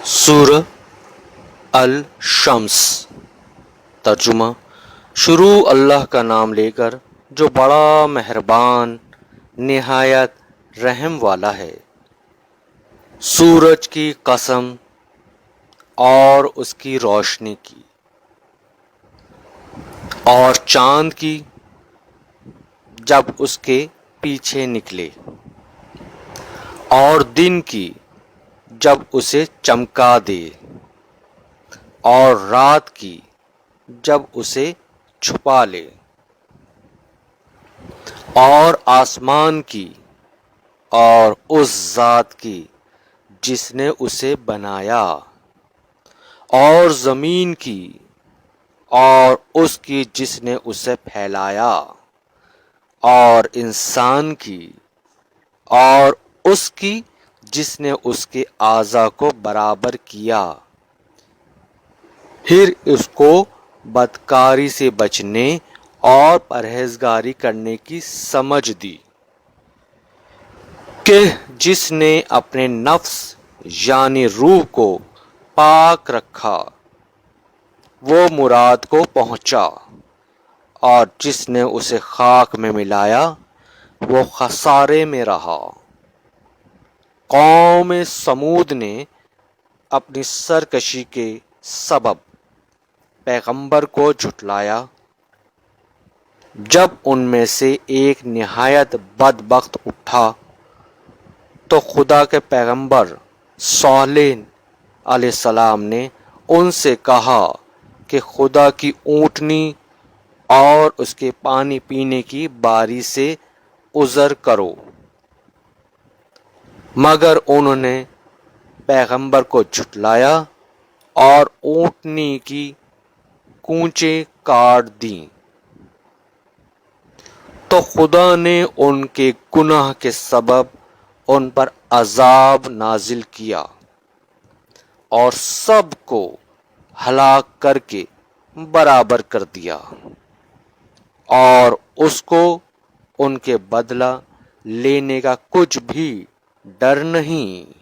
سورہ الشمس۔ ترجمہ: شروع اللہ کا نام لے کر جو بڑا مہربان نہایت رحم والا ہے۔ سورج کی قسم اور اس کی روشنی کی، اور چاند کی جب اس کے پیچھے نکلے، اور دن کی جب اسے چمکا دے، اور رات کی جب اسے چھپا لے، اور آسمان کی اور اس ذات کی جس نے اسے بنایا، اور زمین کی اور اس کی جس نے اسے پھیلایا، اور انسان کی اور اس کی جس نے اس کے اعضاء کو برابر کیا، پھر اس کو بدکاری سے بچنے اور پرہیزگاری کرنے کی سمجھ دی کہ جس نے اپنے نفس یعنی روح کو پاک رکھا وہ مراد کو پہنچا، اور جس نے اسے خاک میں ملایا وہ خسارے میں رہا۔ قوم سمود نے اپنی سرکشی کے سبب پیغمبر کو جھٹلایا۔ جب ان میں سے ایک نہایت بدبخت اٹھا تو خدا کے پیغمبر صالح علیہ السلام نے ان سے کہا کہ خدا کی اونٹنی اور اس کے پانی پینے کی باری سے عذر کرو، مگر انہوں نے پیغمبر کو جھٹلایا اور اونٹنی کی کونچیں کاٹ دیں، تو خدا نے ان کے گناہ کے سبب ان پر عذاب نازل کیا اور سب کو ہلاک کر کے برابر کر دیا، اور اس کو ان کے بدلہ لینے کا کچھ بھی ڈر نہیں۔